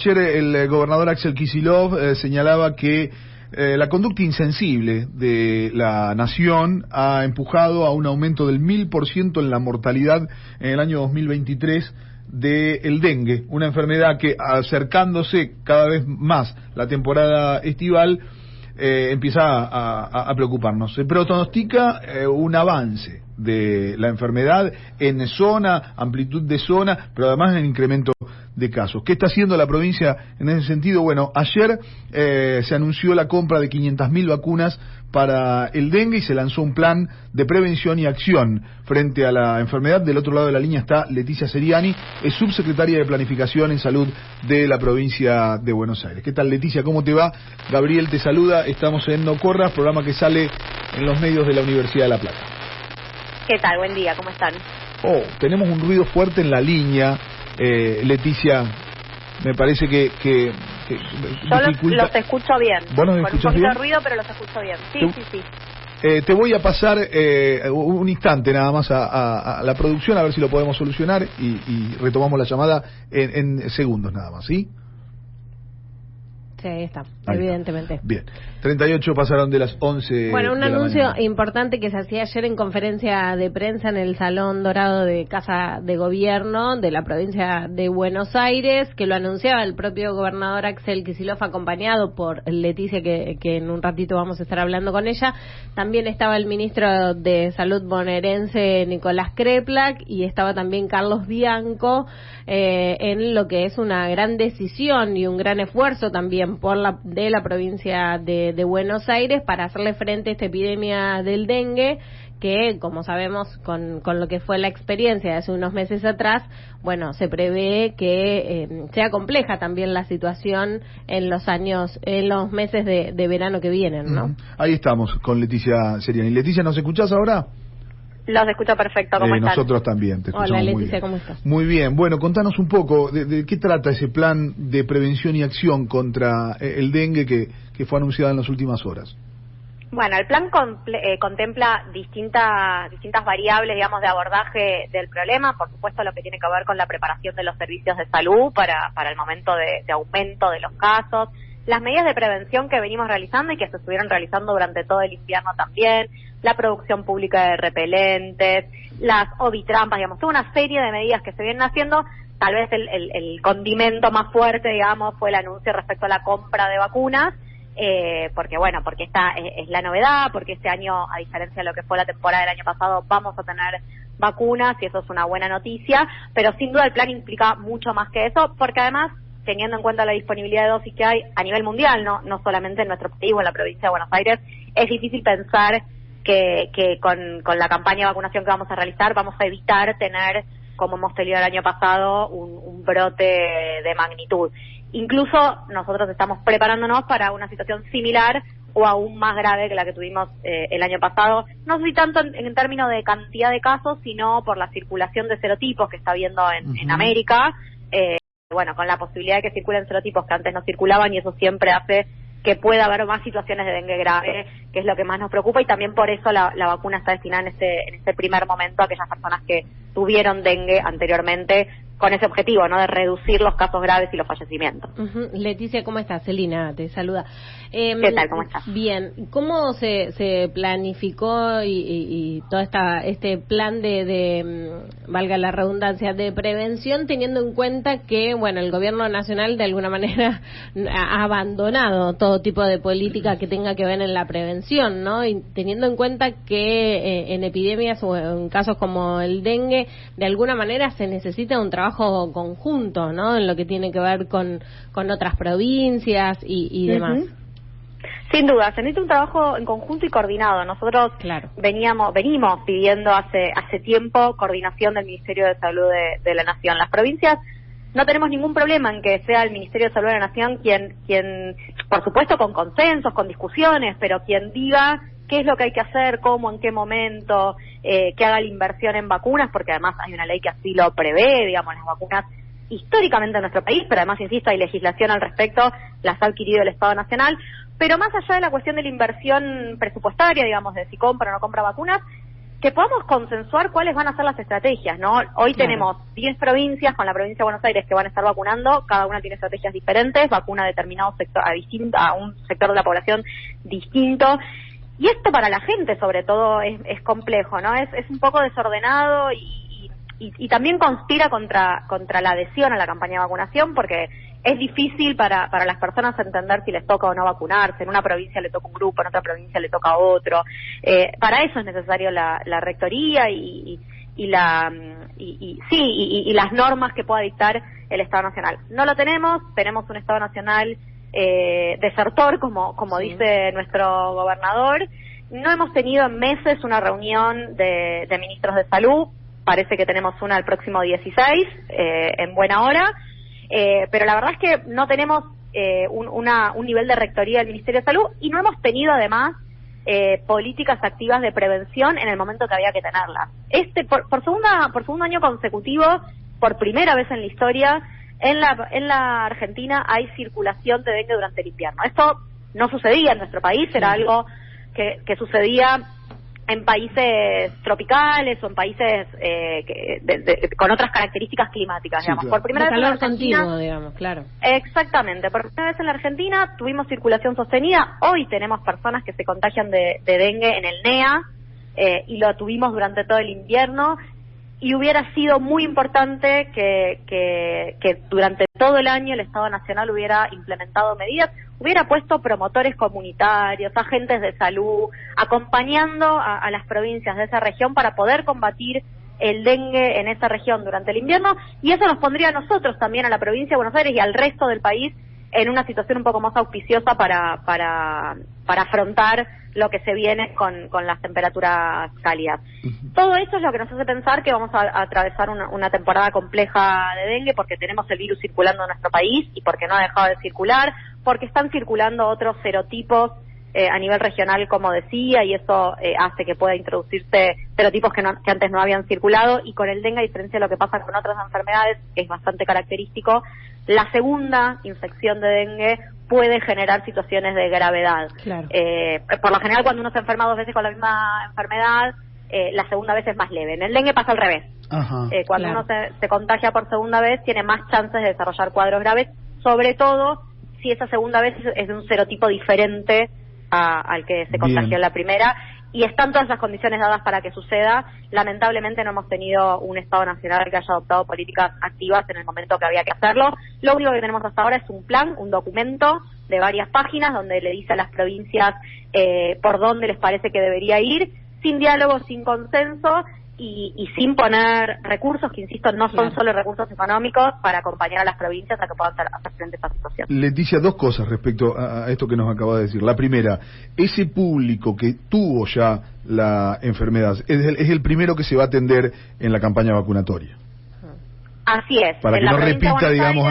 ayer el gobernador Axel Kicillof señalaba que la conducta insensible de la nación ha empujado a un aumento del 1000% en la mortalidad en el año 2023 del dengue, una enfermedad que, acercándose cada vez más la temporada estival, empieza a preocuparnos. Se pronostica un avance de la enfermedad en zona, amplitud de zona, pero además en incremento de casos. ¿Qué está haciendo la provincia en ese sentido? Bueno, ayer se anunció la compra de 500.000 vacunas para el dengue y se lanzó un plan de prevención y acción frente a la enfermedad. Del otro lado de la línea está Leticia Seriani, es subsecretaria de Planificación en Salud de la provincia de Buenos Aires. ¿Qué tal, Leticia? ¿Cómo te va? Gabriel te saluda. Estamos en No Corras, programa que sale en los medios de la Universidad de La Plata. ¿Qué tal? Buen día, ¿cómo están? Tenemos un ruido fuerte en la línea. Leticia, me parece que yo los escucho bien. ¿Vos los escuchás bien? Con un poquito de ruido, pero los escucho bien. Sí. Te voy a pasar un instante nada más a la producción, a ver si lo podemos solucionar y retomamos la llamada en segundos nada más, ¿sí? Sí, ahí está, ahí evidentemente. Está. Bien, 38 pasaron de las 11. Bueno, un anuncio mañana importante que se hacía ayer en conferencia de prensa en el Salón Dorado de Casa de Gobierno de la provincia de Buenos Aires, que lo anunciaba el propio gobernador Axel Kicillof, acompañado por Leticia, que en un ratito vamos a estar hablando con ella. También estaba el ministro de Salud bonaerense, Nicolás Kreplak, y estaba también Carlos Bianco, en lo que es una gran decisión y un gran esfuerzo también de la provincia de Buenos Aires para hacerle frente a esta epidemia del dengue, que, como sabemos, con lo que fue la experiencia de hace unos meses atrás, bueno, se prevé que sea compleja también la situación en los meses de verano que vienen, ¿no? Ahí estamos con Leticia Seriani. Leticia, ¿nos escuchás ahora? Los escucho perfecto, ¿cómo están? Nosotros también, te escuchamos. Hola, Leticia, muy bien. ¿cómo estás? Muy bien, bueno, contanos un poco de qué trata ese plan de prevención y acción contra el dengue que fue anunciado en las últimas horas. Bueno, el plan contempla distintas variables, digamos, de abordaje del problema. Por supuesto, lo que tiene que ver con la preparación de los servicios de salud para el momento de aumento de los casos, las medidas de prevención que venimos realizando y que se estuvieron realizando durante todo el invierno también, la producción pública de repelentes, las ovitrampas, digamos, toda una serie de medidas que se vienen haciendo. Tal vez el condimento más fuerte, digamos, fue el anuncio respecto a la compra de vacunas, porque esta es la novedad, porque este año, a diferencia de lo que fue la temporada del año pasado, vamos a tener vacunas y eso es una buena noticia, pero sin duda el plan implica mucho más que eso, porque además, teniendo en cuenta la disponibilidad de dosis que hay a nivel mundial, no solamente en nuestro país o en la provincia de Buenos Aires, es difícil pensar que con la campaña de vacunación que vamos a realizar vamos a evitar tener, como hemos tenido el año pasado, un brote de magnitud. Incluso nosotros estamos preparándonos para una situación similar o aún más grave que la que tuvimos el año pasado, no sé si tanto en términos de cantidad de casos, sino por la circulación de serotipos que está habiendo en América, bueno, con la posibilidad de que circulen serotipos que antes no circulaban, y eso siempre hace que pueda haber más situaciones de dengue grave, que es lo que más nos preocupa, y también por eso la vacuna está destinada en este primer momento a aquellas personas que tuvieron dengue anteriormente, con ese objetivo, ¿no?, de reducir los casos graves y los fallecimientos. Leticia, ¿cómo estás? Celina te saluda. ¿Qué tal? ¿Cómo estás? Bien. ¿Cómo se planificó y todo este plan de valga la redundancia, de prevención, teniendo en cuenta que, bueno, el gobierno nacional de alguna manera ha abandonado todo tipo de política que tenga que ver en la prevención, ¿no? Y teniendo en cuenta que en epidemias o en casos como el dengue, de alguna manera se necesita un trabajo conjunto, ¿no?, en lo que tiene que ver con otras provincias y demás. Sin duda, se necesita un trabajo en conjunto y coordinado. Nosotros venimos pidiendo hace tiempo coordinación del Ministerio de Salud de la Nación. Las provincias no tenemos ningún problema en que sea el Ministerio de Salud de la Nación quien, por supuesto con consensos, con discusiones, pero quien diga qué es lo que hay que hacer, cómo, en qué momento, que haga la inversión en vacunas, porque además hay una ley que así lo prevé, digamos, las vacunas históricamente en nuestro país, pero además, insisto, hay legislación al respecto, las ha adquirido el Estado Nacional, pero más allá de la cuestión de la inversión presupuestaria, digamos, de si compra o no compra vacunas, que podamos consensuar cuáles van a ser las estrategias, ¿no? Hoy tenemos 10 provincias con la provincia de Buenos Aires que van a estar vacunando, cada una tiene estrategias diferentes, vacuna a determinado sector, a un sector de la población distinto, y esto para la gente sobre todo es complejo, ¿no? Es un poco desordenado y también conspira contra la adhesión a la campaña de vacunación, porque es difícil para las personas entender si les toca o no vacunarse. En una provincia le toca un grupo, en otra provincia le toca a otro. Para eso es necesario la rectoría y las normas que pueda dictar el Estado Nacional. No lo tenemos un Estado Nacional desertor, como dice nuestro gobernador. No hemos tenido en meses una reunión de ministros de salud. Parece que tenemos una el próximo 16, en buena hora, pero la verdad es que no tenemos un nivel de rectoría del Ministerio de Salud y no hemos tenido además políticas activas de prevención en el momento que había que tenerlas. Por segundo año consecutivo, por primera vez en la historia, en la Argentina hay circulación de dengue durante el invierno. Esto no sucedía en nuestro país, era algo que sucedía en países tropicales o en países con otras características climáticas, digamos. Claro. Por primera vez en la Argentina, continuo, digamos, claro. Exactamente. Por primera vez en la Argentina tuvimos circulación sostenida. Hoy tenemos personas que se contagian de dengue en el NEA y lo tuvimos durante todo el invierno. Y hubiera sido muy importante que durante todo el año el Estado Nacional hubiera implementado medidas, hubiera puesto promotores comunitarios, agentes de salud, acompañando a las provincias de esa región para poder combatir el dengue en esa región durante el invierno, y eso nos pondría a nosotros también, a la provincia de Buenos Aires y al resto del país, en una situación un poco más auspiciosa para afrontar lo que se viene con las temperaturas cálidas. Todo eso es lo que nos hace pensar que vamos a atravesar una temporada compleja de dengue, porque tenemos el virus circulando en nuestro país y porque no ha dejado de circular, porque están circulando otros serotipos a nivel regional, como decía, y eso hace que pueda introducirse serotipos que antes no habían circulado, y con el dengue, a diferencia de lo que pasa con otras enfermedades, es bastante característico, la segunda infección de dengue puede generar situaciones de gravedad. Claro. Por lo general, cuando uno se enferma 2 veces con la misma enfermedad, la segunda vez es más leve. En el dengue pasa al revés. Cuando uno se contagia por segunda vez, tiene más chances de desarrollar cuadros graves, sobre todo si esa segunda vez es de un serotipo diferente al que se contagió en la primera, y están todas las condiciones dadas para que suceda. Lamentablemente no hemos tenido un Estado Nacional que haya adoptado políticas activas en el momento que había que hacerlo. Lo único que tenemos hasta ahora es un plan, un documento de varias páginas donde le dice a las provincias por dónde les parece que debería ir, sin diálogo, sin consenso y sin poner recursos, que insisto, no son solo recursos económicos, para acompañar a las provincias a que puedan hacer frente a esta situación. Leticia, 2 cosas respecto a esto que nos acaba de decir. La primera, ese público que tuvo ya la enfermedad, es el primero que se va a atender en la campaña vacunatoria. Así es. Para que no repita, digamos,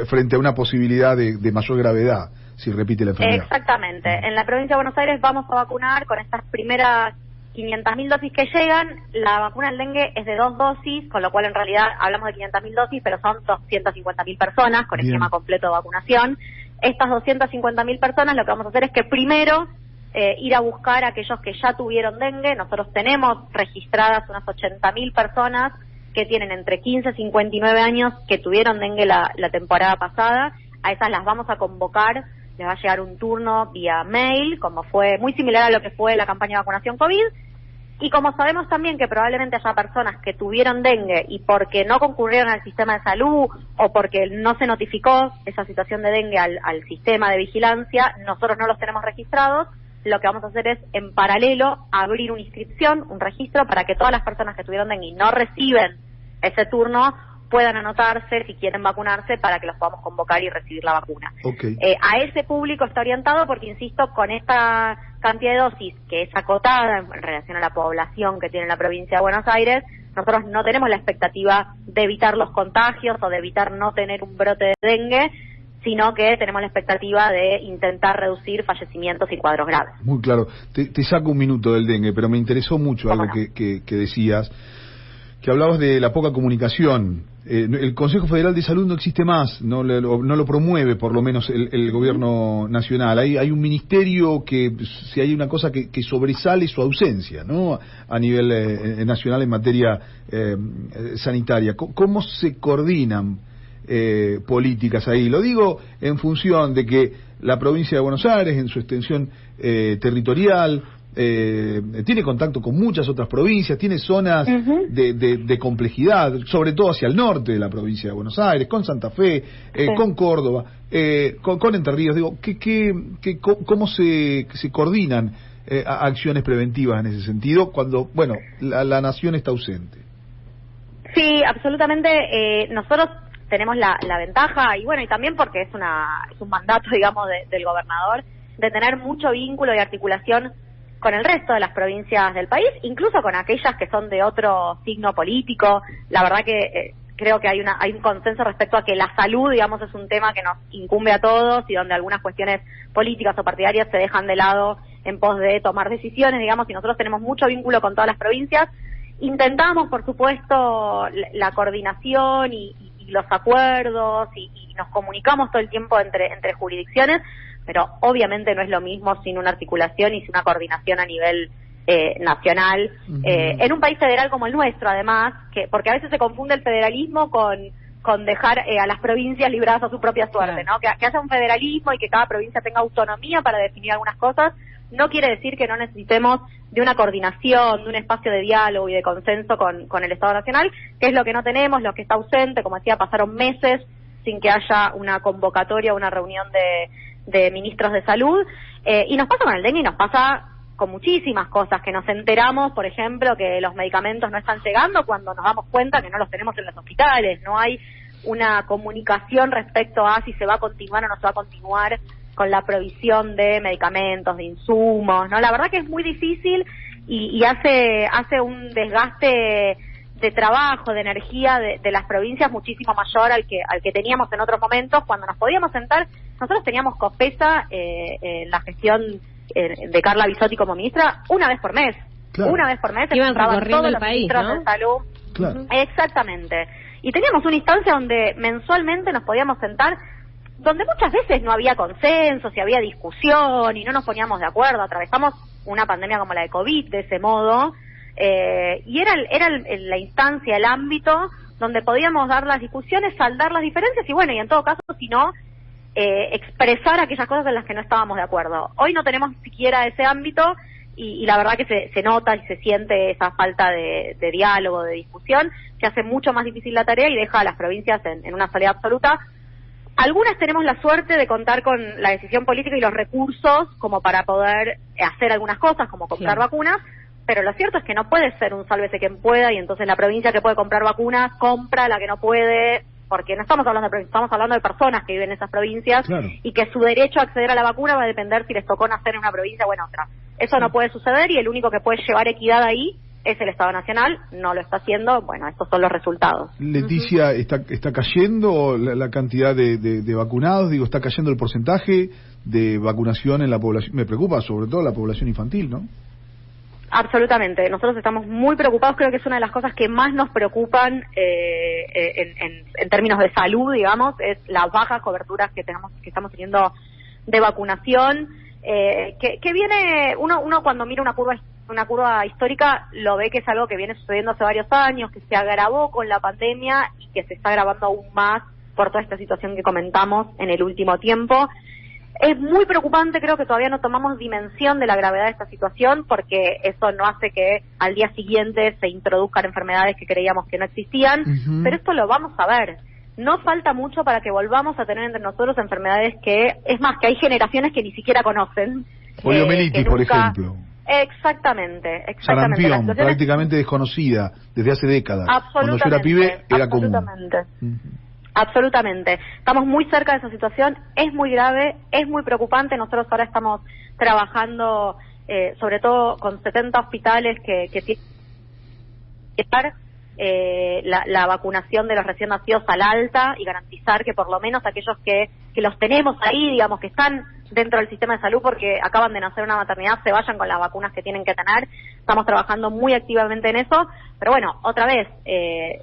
frente a una posibilidad de mayor gravedad, si repite la enfermedad. Exactamente. En la provincia de Buenos Aires vamos a vacunar con estas primeras 500.000 dosis que llegan. La vacuna del dengue es de 2 dosis, con lo cual en realidad hablamos de 500.000 dosis, pero son 250.000 personas con esquema completo de vacunación. Estas 250.000 personas, lo que vamos a hacer es que primero ir a buscar a aquellos que ya tuvieron dengue. Nosotros tenemos registradas unas 80.000 personas que tienen entre 15 y 59 años que tuvieron dengue la temporada pasada. A esas las vamos a convocar. Les va a llegar un turno vía mail, como fue muy similar a lo que fue la campaña de vacunación COVID. Y como sabemos también que probablemente haya personas que tuvieron dengue y porque no concurrieron al sistema de salud o porque no se notificó esa situación de dengue al sistema de vigilancia, nosotros no los tenemos registrados. Lo que vamos a hacer es, en paralelo, abrir una inscripción, un registro, para que todas las personas que tuvieron dengue y no reciben ese turno puedan anotarse si quieren vacunarse, para que los podamos convocar y recibir la vacuna. A ese público está orientado porque, insisto, con esta cantidad de dosis que es acotada en relación a la población que tiene la provincia de Buenos Aires, nosotros no tenemos la expectativa de evitar los contagios o de evitar no tener un brote de dengue, sino que tenemos la expectativa de intentar reducir fallecimientos y cuadros graves. Muy claro. Te saco un minuto del dengue, pero me interesó mucho algo que decías, que hablabas de la poca comunicación el Consejo Federal de Salud no existe más, no lo promueve por lo menos el gobierno nacional. Hay un ministerio que, si hay una cosa que sobresale, su ausencia, ¿no? A nivel nacional en materia sanitaria. ¿Cómo se coordinan políticas ahí? Lo digo en función de que la provincia de Buenos Aires, en su extensión territorial, tiene contacto con muchas otras provincias, tiene zonas de complejidad, sobre todo hacia el norte de la provincia de Buenos Aires, con Santa Fe, con Córdoba, con Entre Ríos. Digo, ¿cómo se coordinan acciones preventivas en ese sentido cuando, bueno, la nación está ausente? Sí, absolutamente. Nosotros tenemos la ventaja, y bueno, y también porque es un mandato, digamos, del gobernador, de tener mucho vínculo y articulación con el resto de las provincias del país, incluso con aquellas que son de otro signo político. La verdad que creo que hay un consenso respecto a que la salud, digamos, es un tema que nos incumbe a todos y donde algunas cuestiones políticas o partidarias se dejan de lado en pos de tomar decisiones, digamos, y nosotros tenemos mucho vínculo con todas las provincias. Intentamos, por supuesto, la coordinación y los acuerdos y nos comunicamos todo el tiempo entre jurisdicciones, pero obviamente no es lo mismo sin una articulación y sin una coordinación a nivel nacional, en un país federal como el nuestro, además, porque a veces se confunde el federalismo con dejar a las provincias libradas a su propia suerte, ¿no? Que haya un federalismo y que cada provincia tenga autonomía para definir algunas cosas, no quiere decir que no necesitemos de una coordinación, de un espacio de diálogo y de consenso con el Estado Nacional, que es lo que no tenemos, lo que está ausente. Como decía, pasaron meses sin que haya una convocatoria, una reunión de ministros de salud, y nos pasa con el dengue y nos pasa con muchísimas cosas, que nos enteramos, por ejemplo, que los medicamentos no están llegando cuando nos damos cuenta que no los tenemos en los hospitales. No hay una comunicación respecto a si se va a continuar o no se va a continuar con la provisión de medicamentos, de insumos, ¿no? La verdad que es muy difícil y hace un desgaste de trabajo, de energía de las provincias muchísimo mayor al que teníamos en otros momentos cuando nos podíamos sentar. Nosotros teníamos COFESA en la gestión de Carla Bisotti como ministra una vez por mes. Claro. Una vez por mes iban recorriendo el país, ministros, ¿no? de salud. Claro. Exactamente. Y teníamos una instancia donde mensualmente nos podíamos sentar, donde muchas veces no había consenso, si había discusión y no nos poníamos de acuerdo. Atravesamos una pandemia como la de COVID de ese modo, y era la instancia, el ámbito donde podíamos dar las discusiones, saldar las diferencias y bueno, y en todo caso, si no, expresar aquellas cosas en las que no estábamos de acuerdo. Hoy no tenemos siquiera ese ámbito y la verdad que se nota y se siente esa falta de diálogo, de discusión, que hace mucho más difícil la tarea y deja a las provincias en una soledad absoluta. Algunas tenemos la suerte de contar con la decisión política y los recursos como para poder hacer algunas cosas, como comprar vacunas, pero lo cierto es que no puede ser un sálvese quien pueda y entonces la provincia que puede comprar vacunas compra, la que no puede, porque no estamos hablando de provincias, estamos hablando de personas que viven en esas provincias, claro, y que su derecho a acceder a la vacuna va a depender si les tocó nacer en una provincia o en otra. Eso no puede suceder y el único que puede llevar equidad ahí es el Estado Nacional, no lo está haciendo. Bueno, estos son los resultados. Leticia, ¿está cayendo la cantidad de vacunados? Digo, ¿está cayendo el porcentaje de vacunación en la población? Me preocupa sobre todo la población infantil, ¿no? Absolutamente. Nosotros estamos muy preocupados. Creo que es una de las cosas que más nos preocupan en términos de salud, digamos, es las bajas coberturas que estamos teniendo de vacunación. Que viene, uno cuando mira una curva histórica lo ve que es algo que viene sucediendo hace varios años, que se agravó con la pandemia y que se está agravando aún más por toda esta situación que comentamos en el último tiempo. Es muy preocupante, creo que todavía no tomamos dimensión de la gravedad de esta situación porque eso no hace que al día siguiente se introduzcan enfermedades que creíamos que no existían, pero esto lo vamos a ver. No falta mucho para que volvamos a tener entre nosotros enfermedades que, es más, que hay generaciones que ni siquiera conocen. Poliomielitis, por ejemplo. Exactamente. Sarampión, prácticamente desconocida desde hace décadas. Cuando yo era pibe era común. Absolutamente. Estamos muy cerca de esa situación, es muy grave, es muy preocupante. Nosotros ahora estamos trabajando sobre todo con 70 hospitales que tienen la vacunación de los recién nacidos al alta y garantizar que por lo menos aquellos que los tenemos ahí, digamos, que están dentro del sistema de salud porque acaban de nacer una maternidad, se vayan con las vacunas que tienen que tener. Estamos trabajando muy activamente en eso, pero bueno, otra vez,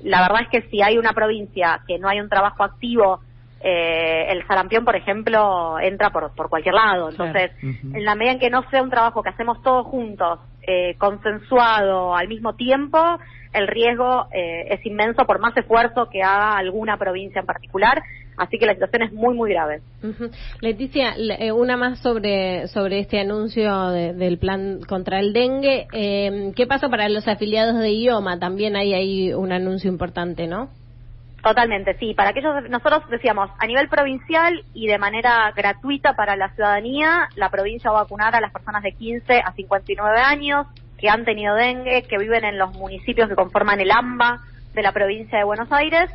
la verdad es que si hay una provincia que no hay un trabajo activo, el sarampión, por ejemplo, entra por cualquier lado. Entonces, en la medida en que no sea un trabajo que hacemos todos juntos, consensuado al mismo tiempo, el riesgo es inmenso por más esfuerzo que haga alguna provincia en particular. Así que la situación es muy, muy grave. Leticia, una más sobre este anuncio del plan contra el dengue. ¿Qué pasa para los afiliados de IOMA? También hay un anuncio importante, ¿no? Totalmente, sí. Para aquellos, nosotros decíamos, a nivel provincial y de manera gratuita para la ciudadanía, la provincia va a vacunar a las personas de 15 a 59 años que han tenido dengue, que viven en los municipios que conforman el AMBA de la provincia de Buenos Aires.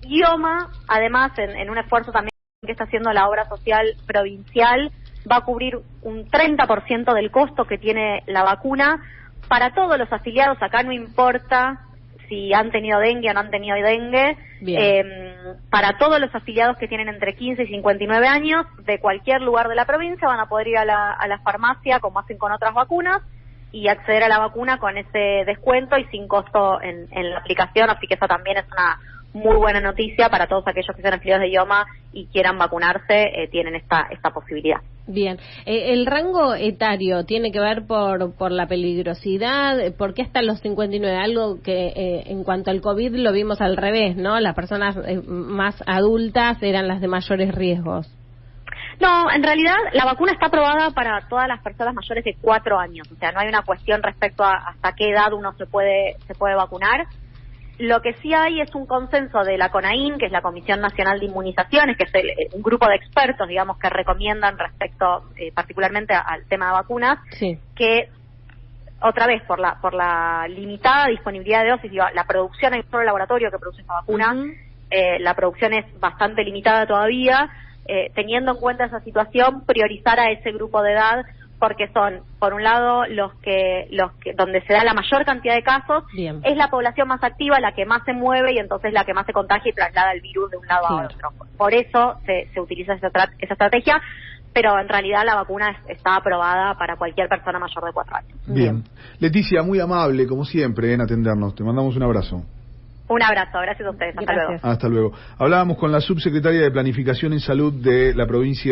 IOMA, además, en un esfuerzo también que está haciendo la obra social provincial, va a cubrir un 30% del costo que tiene la vacuna para todos los afiliados. Acá no importa si han tenido dengue o no han tenido dengue, para todos los afiliados que tienen entre 15 y 59 años, de cualquier lugar de la provincia, van a poder ir a la farmacia, como hacen con otras vacunas, y acceder a la vacuna con ese descuento y sin costo en la aplicación, así que eso también es una muy buena noticia para todos aquellos que sean afiliados de IOMA y quieran vacunarse, tienen esta posibilidad. Bien, el rango etario tiene que ver por la peligrosidad, ¿por qué hasta los 59? Algo que en cuanto al COVID lo vimos al revés, ¿no? Las personas más adultas eran las de mayores riesgos. No, en realidad la vacuna está aprobada para todas las personas mayores de 4 años, o sea, no hay una cuestión respecto a hasta qué edad uno se puede vacunar. Lo que sí hay es un consenso de la CONAIN, que es la Comisión Nacional de Inmunizaciones, que es un grupo de expertos, digamos, que recomiendan respecto particularmente al tema de vacunas, que otra vez por la limitada disponibilidad de dosis, la producción, hay un solo laboratorio que produce esta vacuna, la producción es bastante limitada todavía, teniendo en cuenta esa situación, priorizar a ese grupo de edad, porque son, por un lado, los que donde se da la mayor cantidad de casos. Bien. Es la población más activa, la que más se mueve y entonces la que más se contagia y traslada el virus de un lado a otro. Por eso se utiliza esa estrategia, pero en realidad la vacuna está aprobada para cualquier persona mayor de 4 años. Bien. Leticia, muy amable, como siempre, en atendernos. Te mandamos un abrazo. Un abrazo, gracias a ustedes. Hasta luego. Hasta luego. Hablábamos con la subsecretaria de Planificación en Salud de la provincia